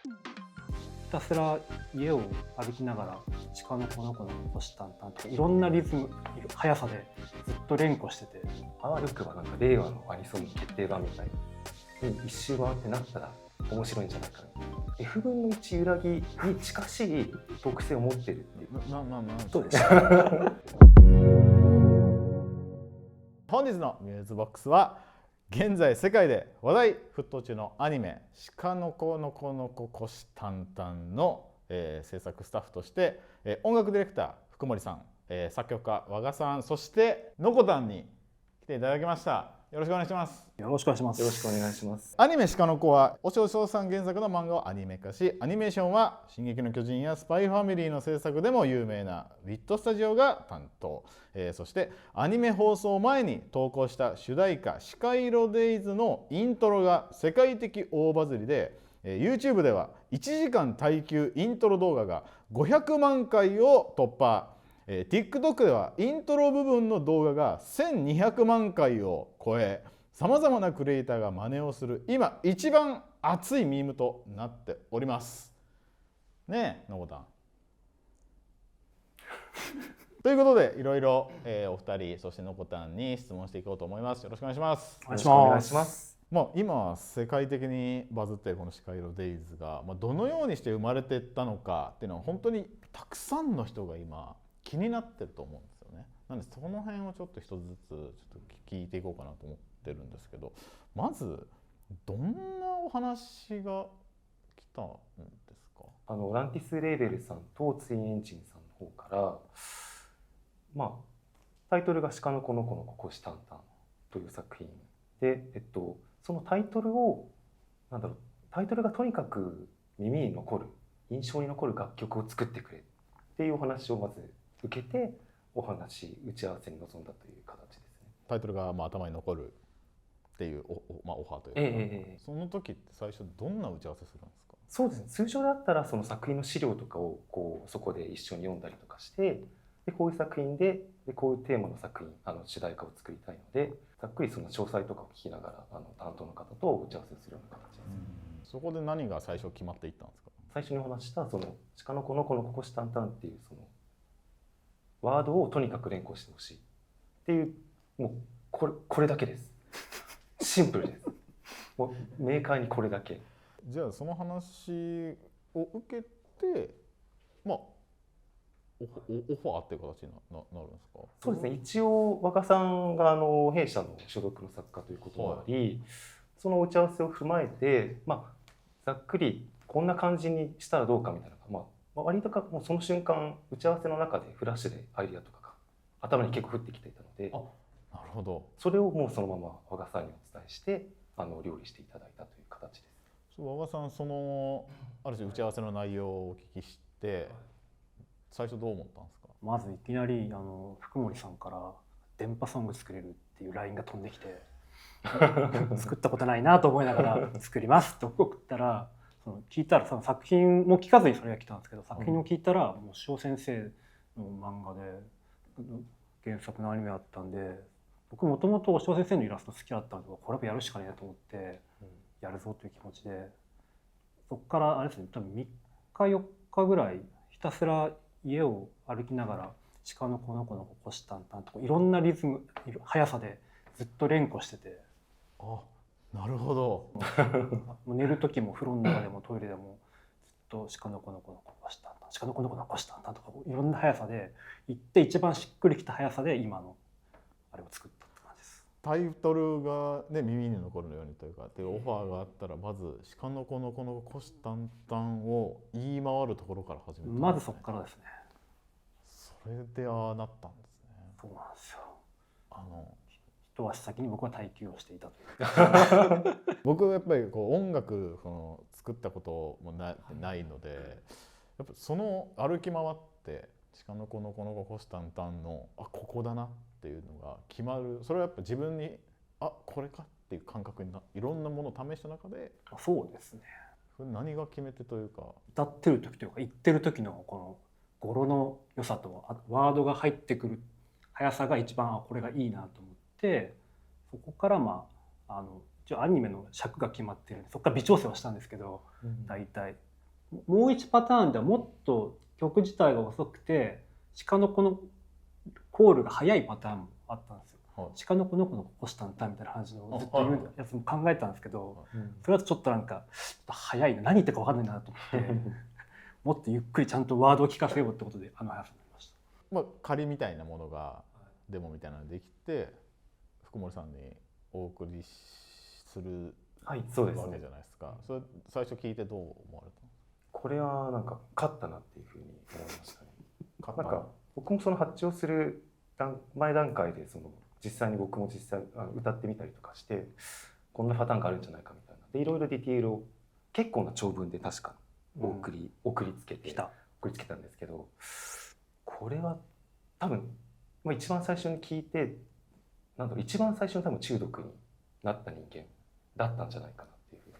ひたすら家を歩きながら鹿の子の子の虎視眈々とかいろんなリズム速さでずっと連呼してて、あわよくばなんか令和のアニソンの決定版みたいなに一周回ってなったら面白いんじゃないかな。F 分の1揺らぎに近しい特性を持ってるっていう。そうです。本日のミューズボックスは現在世界で話題沸騰中のアニメ「鹿の子の子の子虎視眈々」の、制作スタッフとして、音楽ディレクター福森さん、作曲家和賀さん、そしてのこたんに来ていただきました。よろしくお願いします。よろしくお願いします。よろしくお願いします。アニメ「鹿の子」は押尾翔さん原作の漫画をアニメ化し、アニメーションは「進撃の巨人」や「スパイファミリー」の制作でも有名なウィットスタジオが担当、そしてアニメ放送前に投稿した主題歌「鹿色デイズ」のイントロが世界的大バズりで、YouTube では1時間耐久イントロ動画が500万回を突破。TikTok ではイントロ部分の動画が1200万回を超え、さまざまなクリエイターが真似をする今一番熱いミームとなっております。ねえのこたん。ということでいろいろお二人そしてのこたんに質問していこうと思います。よろしくお願いします。お願いしお願ます。いします。今世界的にバズっているこの鹿色デイズが、どのようにして生まれていったのかっていうのは本当にたくさんの人が今気になってると思うんですよね。なのでその辺をちょっと一つずつちょっと聞いていこうかなと思ってるんですけど、まずどんなお話が来たんですか？ランティスレーベルさんとツインエンジンさんの方から、タイトルが鹿の子の子の子虎視眈々という作品で、そのタイトルをタイトルがとにかく耳に残る、印象に残る楽曲を作ってくれっていうお話をまず受けて打ち合わせに臨んだという形ですね。タイトルが頭に残るっていうオファーというか、その時って最初どんな打ち合わせするんですか？そうですね、通常だったらその作品の資料とかをそこで一緒に読んだりとかして、でこういう作品でこういうテーマの作品主題歌を作りたいので、ざっくりその詳細とかを聞きながら担当の方と打ち合わせをするような形です。そこで何が最初決まっていったんですか？最初にお話したその鹿の子の子の子虎視眈々っていうそのワードをとにかく連呼してほしいっていう、もうこれだけです。シンプルです。もう明快にこれだけ。じゃあその話を受けてオファーっていう形になるんですか？そうですね、一応和賀さんが弊社の所属の作家ということもあり、その打ち合わせを踏まえて、ざっくりこんな感じにしたらどうかみたいな、割ともうその瞬間打ち合わせの中でフラッシュでアイディアとかが頭に結構降ってきていたので、なるほど。それをもうそのまま和賀さんにお伝えして料理していただいたという形です。和賀さん、ある種打ち合わせの内容をお聞きして最初どう思ったんですか？まずいきなり福森さんから電波ソング作れるっていう LINE が飛んできて作ったことないなと思いながら作りますって送ったら、聞いたらその作品も聞かずにそれが来たんですけど、作品を聞いたらもう塩先生の漫画で原作のアニメだったんで、僕もともと塩先生のイラスト好きだったんで、これはやるしかねえと思ってやるぞという気持ちで、そこからあれですね、多分3日4日ぐらいひたすら家を歩きながら鹿の子の子の子虎視眈々とかいろんなリズム速さでずっと連呼してて、なるほど。寝る時も風呂の中でもトイレでもずっと鹿の子の子の子虎視眈々、鹿の子の子の子虎視眈々とかいろんな速さで行って一番しっくりきた速さで今のあれを作ったって感じです。タイトルが、耳に残るようにというかっていうオファーがあったら、まず鹿の子の子の虎視眈々を言い回るところから始めたんですね。まずそこからですね。それでなったんですね。そうなんですよ。一足先に僕は耐久をしていたという僕はやっぱり音楽作ったこともないので、やっぱその歩き回って鹿の子の子の子虎視眈々のここだなっていうのが決まる。それはやっぱ自分にこれかっていう感覚にいろんなものを試した中で。そうですね。それ何が決め手というか、歌ってる時というか言ってる時のこの語呂の良さとワードが入ってくる速さが一番これがいいなと思って、そこから一応アニメの尺が決まってるんで、そこから微調整はしたんですけど、大体もう1パターンではもっと曲自体が遅くて鹿の子のコールが速いパターンもあったんですよ。はい鹿の子の子のこしたんたみたいな話のずっと言うやつも考えたんですけど、それだとちょっとなんかちょっと早いな、何言ってるか分かんないなと思ってもっとゆっくりちゃんとワードを聞かせようってことであの速さになりました。まあ、仮みたいなものがデモみたいなのができて福森さんにお送りするはいそうですねわけじゃないですか。それ最初聞いてどう思われたんですこれはなんか勝ったなっていうふうに思いましたね。か？なんか僕もその発注をする前段階で実際に僕も歌ってみたりとかしてこんなパターンがあるんじゃないかみたいなでいろいろディティールを結構な長文で確か送りつけたんですけど、これは多分、一番最初に聞いて一番最初に多分中毒になった人間だったんじゃないかなっていうふうに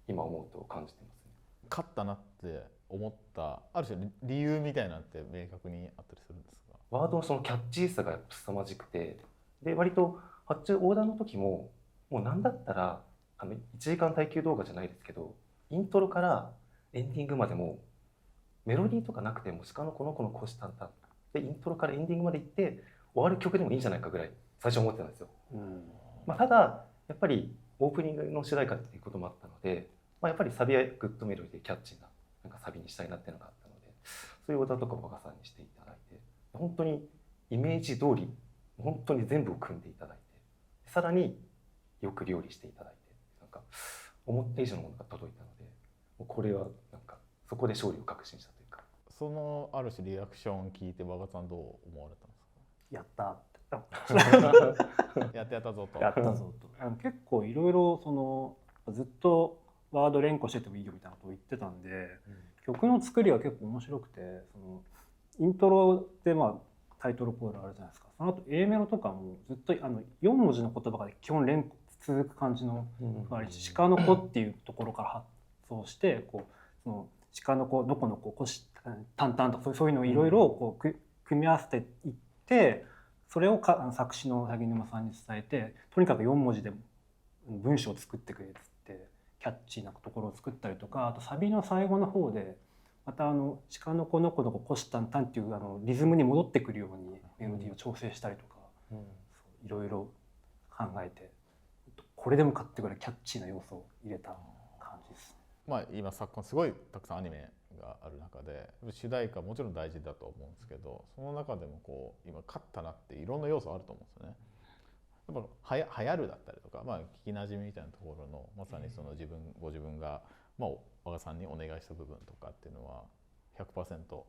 今思うと感じてますね。勝ったなって思ったある種理由みたいなのって明確にあったりするんですか？ワードのそのキャッチーさがやっぱ凄まじくて、で割と発注オーダーの時ももう何だったら1時間耐久動画じゃないですけどイントロからエンディングまでもメロディーとかなくても鹿の子の子の虎視眈々でイントロからエンディングまで行って終わる曲でもいいんじゃないかぐらい最初思ってたんですよ。ただやっぱりオープニングの主題歌っていうこともあったので、やっぱりサビはグッドメロディーでキャッチーなサビにしたいなっていうのがあったので、そういうオーダーとかを馬鹿さんにしていただいて本当にイメージ通り本当に全部を組んでいただいてさらによく料理していただいて思った以上のものが届いたのでこれはそこで勝利を確信したというか。そのある種リアクションを聞いて馬鹿さんどう思われたんですやったってか？やったぞと。やったぞと結構いろいろずっとワード連呼しててもいいよみたいなことを言ってたんで、曲の作りは結構面白くてイントロでタイトルコールあるじゃないですか。その後 A メロとかもずっと4文字の言葉が基本連続く感じの鹿の子っていうところから発想してその鹿の子のこの子タンタンとかそういうのをいろいろ組み合わせていってそれを作詞の柳沼さんに伝えてとにかく4文字で文章を作ってくれっつってキャッチーなところを作ったりとか、あとサビの最後の方でまた鹿の子の子の子虎視眈々っていうリズムに戻ってくるようにメロディーを調整したりとかいろいろ考えてこれでもかってぐらいキャッチーな要素を入れた感じですね。今昨今すごいたくさんアニメがある中で主題歌もちろん大事だと思うんですけど、その中でも今勝ったなっていろんな要素あると思うんですよね。やっぱ流行るだったりとか、聞きなじみみたいなところのまさにご自分が和賀さんにお願いした部分とかっていうのは 100% 言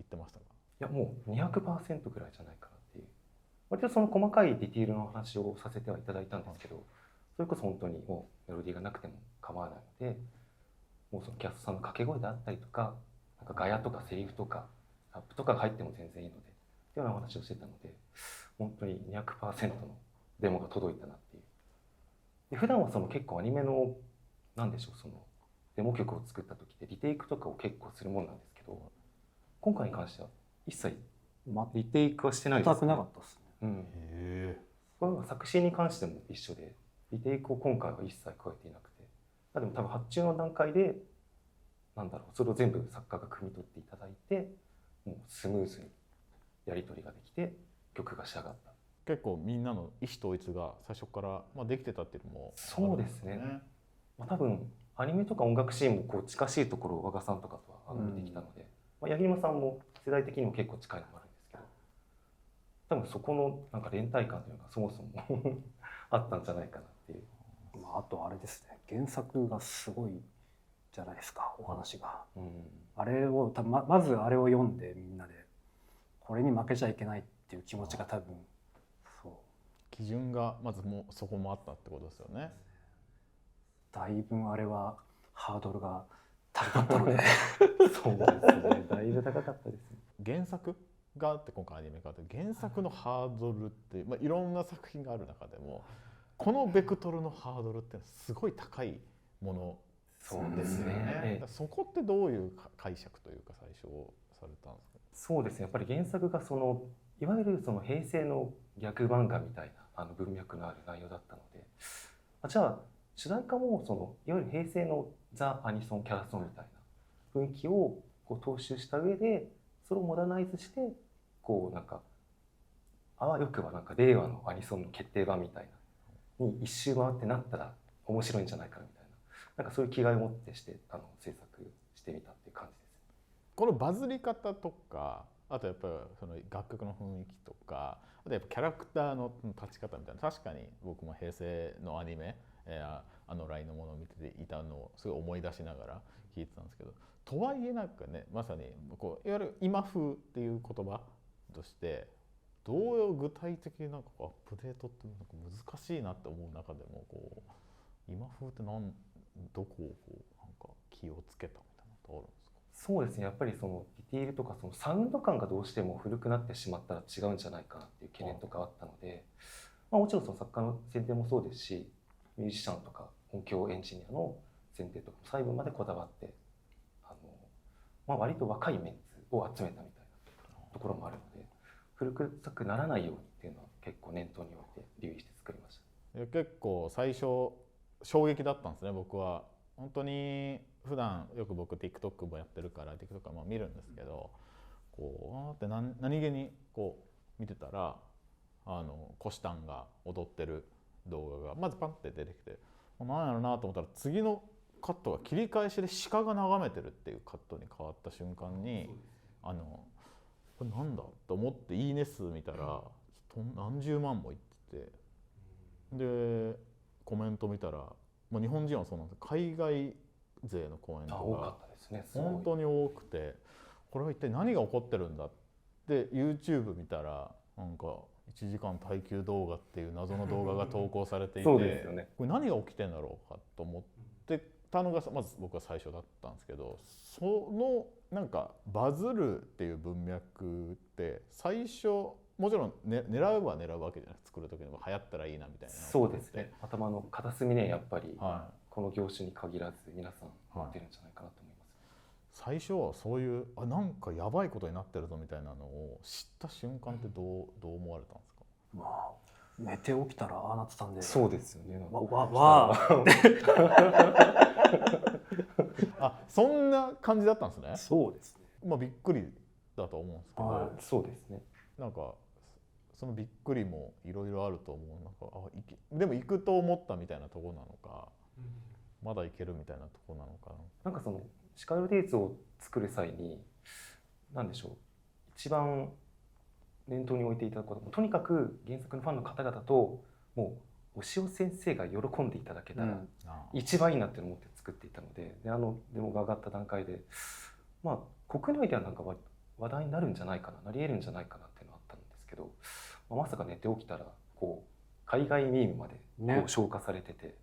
ってましたか？いやもう200% ぐらいじゃないかなっていう、割とその細かいディティールの話をさせてはいただいたんですけど、それこそ本当にもうメロディーがなくても構わないので、もうそのキャストさんの掛け声であったりとかガヤとかセリフとかラップとかが入っても全然いいのでっていうようなお話をしてたので、本当に200% のデモが届いたなっていう。で普段は結構アニメのデモ曲を作った時ってリテイクとかを結構するもんなんですけど、今回に関しては一切リテイクはしてないですね。全くなかったですね。これは作詞に関しても一緒でリテイクを今回は一切加えていなくて、でも多分発注の段階でそれを全部作家が汲み取っていただいてもうスムーズにやり取りができて曲が仕上がった。結構みんなの意思統一が最初からできてたっていうのもそうですね。多分アニメとか音楽シーンも近しいところを和賀さんとかとは見てきたので、八木沼さんも世代的にも結構近いのもあるんですけど、多分そこの連帯感というのがそもそもあったんじゃないかなっていう。あとあれですね、原作がすごいじゃないですか、お話が。あれをまずあれを読んでみんなでこれに負けちゃいけないっていう気持ちが多分基準がまずもうそこもあったってことですよね。だいぶあれはハードルが高かったのでそうですね、だいぶ高かったですね。原作があって今回アニメ化って原作のハードルって、いろんな作品がある中でもこのベクトルのハードルってすごい高いものそうですね。そこってどういう解釈というか最初されたんですか？そうですね、やっぱり原作がいわゆる平成の逆漫画みたいな文脈のある内容だったので、じゃあ主題歌もいわゆる平成のザ・アニソンキャラソンみたい雰囲気をこう踏襲した上でそれをモダナイズしてこうなんかあわよくばなんか令和のアニソンの決定版みたいなに一周回ってなったら面白いんじゃないかみたいな、なんかそういう気概を持ってして制作してみたっていう感じです。このバズり方とか、あとやっぱりその楽曲の雰囲気とか、あとやっぱキャラクターの立ち方みたいな、確かに僕も平成のアニメ、LINE のものを見ていたのをすごい思い出しながら聞いてたんですけど、とはいえなんかね、まさにこういわゆる今風っていう言葉としてどう具体的になんかアップデートってなんか難しいなって思う中でも、こう今風ってどこをこうなんか気をつけたみたいなのってあるんですか？そうですね、やっぱりそのディティールとかそのサウンド感がどうしても古くなってしまったら違うんじゃないかなっていう懸念とかあったので、もちろんその作家の選定もそうですし、ミュージシャンとか音響エンジニアの選定とか細部までこだわって割と若いメンツを集めたみたいなところもあるので、古くさくならないようにっていうのは結構念頭に置いて留意して作りました。結構最初衝撃だったんですね。僕は本当に普段よく僕 TikTok もやってるから TikTok も見るんですけど、こうって何気にこう見てたらコシタンが踊ってる動画がまずパンって出てきて、何やろなと思ったら次のカットが切り返しで鹿が眺めてるっていうカットに変わった瞬間に、これなんだと思っていいね数見たら何十万もいってて、でコメント見たら、日本人はそうなんですけど海外勢のコメント多かがったですね。本当に多くて、これは一体何が起こってるんだって YouTube 見たらなんか1時間耐久動画っていう謎の動画が投稿されていてそうですよね。これ何が起きてんだろうかと思ってたのがまず僕は最初だったんですけど、そのなんかバズるっていう文脈って最初もちろん、狙うは狙うわけじゃなくて、作る時にも流行ったらいいなみたいな。そうですね、頭の片隅にやっぱり、はいこの業種に限らず皆さん持ってるんじゃないかなと思います。最初はそういうなんかやばいことになってるぞみたいなのを知った瞬間ってどう思われたんですか？寝て起きたらああなってたんで、そうですよね。そんな感じだったんですね。そうですね。びっくりだと思うんですけど、そうですね。なんかそのびっくりもいろいろあると思う。なんかでも行くと思ったみたいなところなのか、まだ行けるみたいなところなのか。なんかそのシカヨデイツを作る際に何でしょう、一番念頭に置いていただくこと、とにかく原作のファンの方々ともう押尾先生が喜んでいただけたら一番いいなって思って作っていたので、デモが上がった段階で国内ではなんか話題になるんじゃないかな、なり得るんじゃないかなっていうのがあったんですけど、まさか寝て起きたらこう海外ミームまでこう消化されてて、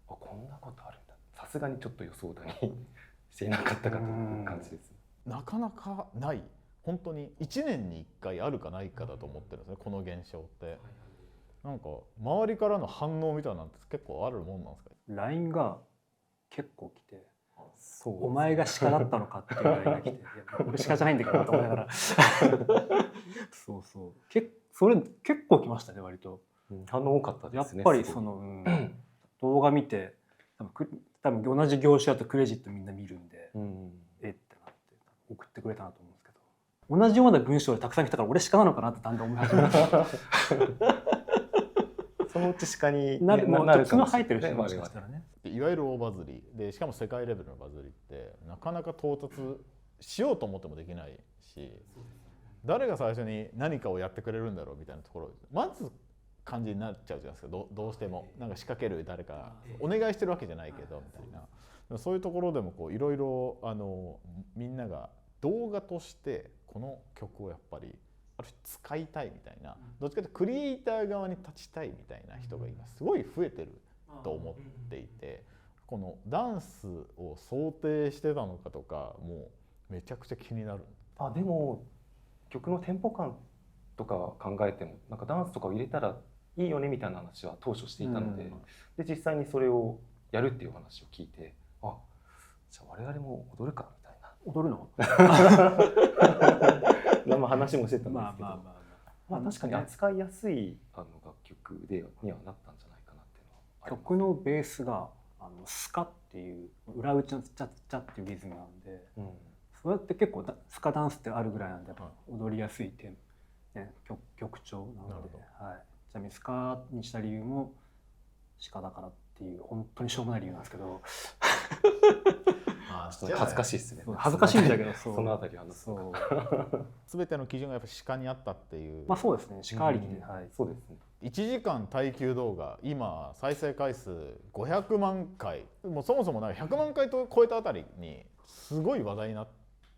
こんなことあるんだ、さすがにちょっと予想だにしていなかったかという感じです。なかなかない、本当に1年に1回あるかないかだと思ってるんですね、この現象って。なんか周りからの反応みたいなんて結構あるもんなんですか？ LINE が結構来て、お前が鹿だったのかっていう LINE が来て、いや俺鹿じゃないんだけどなと思いながらそうそれ結構来ましたね、割と。反応多かったですね。やっぱりその、動画見て多分同じ業種だとクレジットみんな見るんで、ってなって送ってくれたなと思うんですけど、同じような文章でたくさん来たから俺鹿なのかなってだんだん思い始めましたそのうち鹿になるかもしれないですね、もしかしたらね。いわゆる大バズりで、しかも世界レベルのバズりってなかなか到達しようと思ってもできないし、誰が最初に何かをやってくれるんだろうみたいなところまず感じになっちゃうじゃないですか。どうしてもなんか仕掛ける誰かお願いしてるわけじゃないけどみたいな、そういうところでもこういろいろみんなが動画としてこの曲をやっぱりある種使いたいみたいな、どっちかというとクリエイター側に立ちたいみたいな人が今すごい増えてると思っていて、このダンスを想定してたのかとかもうめちゃくちゃ気になる。でも曲のテンポ感とか考えてもなんかダンスとかを入れたらいいよねみたいな話は当初していたので、で実際にそれをやるっていう話を聞いて、じゃあ我々も踊るかみたいな。踊るの話もしてたんですけど、確かに扱いやすい楽曲にはなったんじゃないかなっていうのはあります。曲のベースがスカっていう裏打ちのチャッチャっていうリズムなんで、うんそれって結構スカダンスってあるぐらいなんでやっぱ踊りやすい曲調なので、はい、ちなみにスカにした理由も鹿だからっていう本当にしょうもない理由なんですけどちょっと恥ずかしいですね。恥ずかしいんだけどそのあたりはそう全ての基準がやっぱ鹿にあったっていう、まあそうですね、鹿ありきで、はい、そうですね。 1時間耐久動画今再生回数500万回、もうそもそもなんか100万回と超えたあたりにすごい話題になっ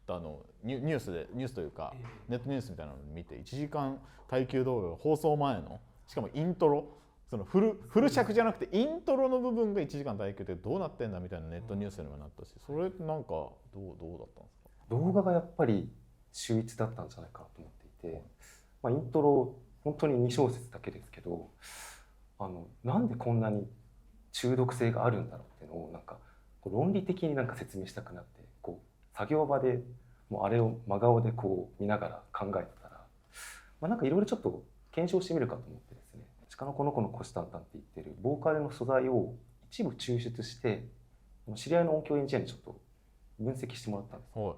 たのニュースというかネットニュースみたいなのを見て、1時間耐久動画が放送前のしかもイントロ、そのフル尺じゃなくてイントロの部分が1時間耐久ってどうなってんだみたいなネットニュースにもなったし、それってなんかどうだったんですか？動画がやっぱり秀逸だったんじゃないかなと思っていて、イントロ本当に2小節だけですけど、なんでこんなに中毒性があるんだろうっていうのをなんかこう論理的になんか説明したくなって、こう作業場でもうあれを真顔でこう見ながら考えてたら、なんかいろいろちょっと検証してみるかと思ってですね、鹿の子の子の虎視眈々って言ってるボーカルの素材を一部抽出して知り合いの音響エンジニアにちょっと分析してもらったんです。はい。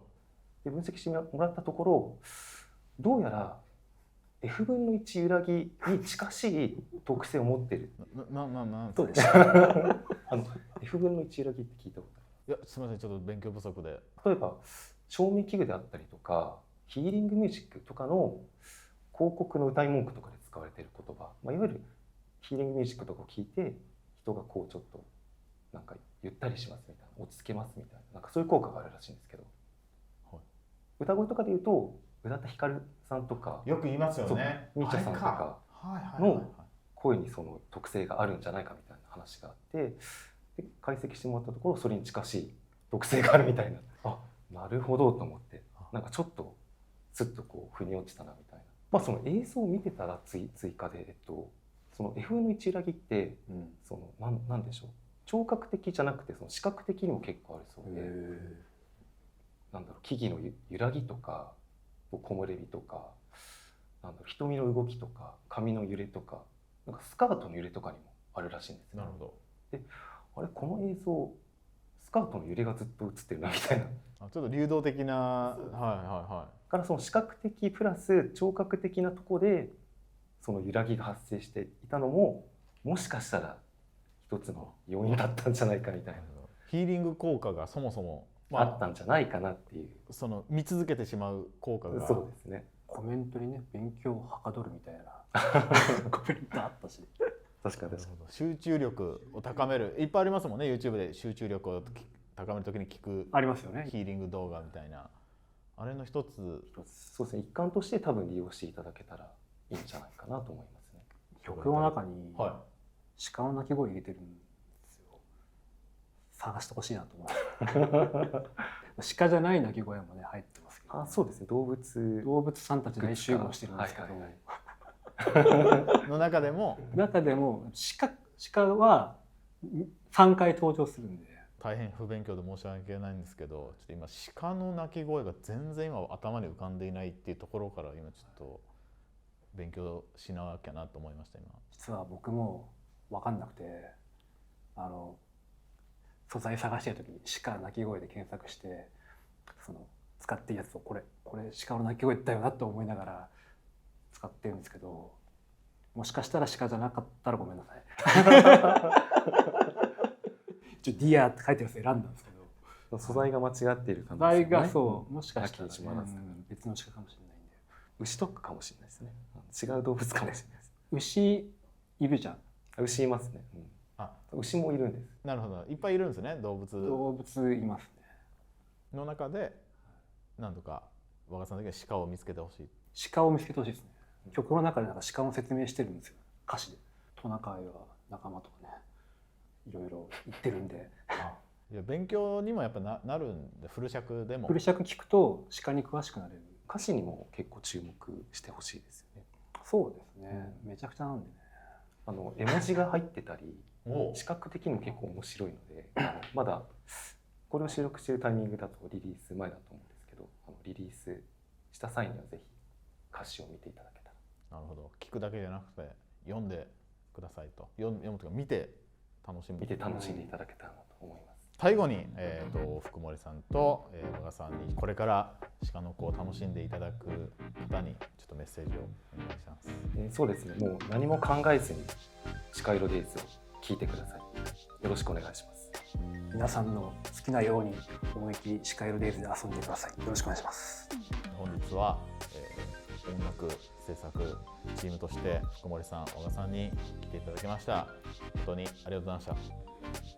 で分析してもらったところ、どうやら F 分の1揺らぎに近しい特性を持っている。なんそうですF 分の1揺らぎって聞いたこといやすみません、ちょっと勉強不足で。ある。例えば照明器具であったりとかヒーリングミュージックとかの広告の歌い文句とかで使われている言葉、いわゆるヒーリングミュージックとかを聞いて人がこうちょっとなんかゆったりしますみたいな、落ち着けますみたいな、なんかそういう効果があるらしいんですけど、はい、歌声とかでいうと宇多田ヒカルさんとかよく言いますよね。みーちゃさんとかの声にその特性があるんじゃないかみたいな話があって、で解析してもらったところそれに近しい特性があるみたいな、なるほどと思って、なんかちょっとスッとこう腑に落ちたなみたいな。その映像を見てたら追加で、その F の1揺らぎって、そのなんでしょう、聴覚的じゃなくてその視覚的にも結構あるそうで、なんだろう、木々の揺らぎとか木漏れ日とか、なんだろう、瞳の動きとか髪の揺れとか、なんかスカートの揺れとかにもあるらしいんですよ。なるほど。で、あれこの映像スカートの揺れがずっと映ってるなみたいな。ちょっと流動的な、はいからその視覚的プラス聴覚的なところでその揺らぎが発生していたのももしかしたら一つの要因だったんじゃないかみたいな、ヒーリング効果がそもそも、あったんじゃないかなっていう、その見続けてしまう効果が。そうですね。コメントにね、勉強をはかどるみたいなコメントあったし、確かに集中力を高める、いっぱいありますもんね、 YouTube で集中力を高めるときに聞くありますよね。ヒーリング動画みたいな、あれの一つ。そうですね、一環として多分利用していただけたらいいんじゃないかなと思いますね。曲の中には鹿の鳴き声入れてるんですよ。探してほしいなと思う鹿じゃない鳴き声もね入ってますけど、そうですね、動物さんたち大集合してるんですけど、の中でも鹿は3回登場するんで、大変不勉強で申し訳ないんですけど、ちょっと今鹿の鳴き声が全然今頭に浮かんでいないっていうところから今ちょっと勉強しなきゃなと思いました。今実は僕も分かんなくて、素材探してる時に鹿鳴き声で検索して、その使っているやつをこれ鹿の鳴き声だよなと思いながら使ってるんですけど、もしかしたら鹿じゃなかったらごめんなさいディアって書いてるやつ選んだんですけど、素材が間違っている可能性素材がそうもしかしたら、別の鹿かもしれないんで、牛とかかもしれないですね。違う動物かもしれないです。牛いるじゃん。牛いますね。牛もいるんです。なるほど、いっぱいいるんですね、動物いますね。の中で何とか若さんだけは鹿を見つけてほしい。鹿を見つけてほしいですね。曲の中でなんか鹿を説明してるんですよ、歌詞で。トナカイは仲間とかね、いろいろ言ってるんでいや勉強にもやっぱなるんで、フル尺でも。フル尺聞くと鹿に詳しくなれる。歌詞にも結構注目してほしいですよね。そうですね、めちゃくちゃなんでね。絵文字が入ってたり視覚的にも結構面白いので、まだこれを収録しているタイミングだとリリース前だと思うんですけど、リリースした際にはぜひ歌詞を見ていただけたら。なるほど、聞くだけじゃなくて読んでくださいと、読むというか見て楽しみ見て楽しんでいただけたらなと思います。最後に、福森さんと和賀さんにこれから鹿の子を楽しんでいただく方にちょっとメッセージをお願いします。そうですね、もう何も考えずに鹿色デイズを聞いてください。よろしくお願いします。皆さんの好きなように思いっきり鹿色デイズで遊んでください。よろしくお願いします。本日は、音楽制作チームとして福森さん、和賀さんに来ていただきました。本当にありがとうございました。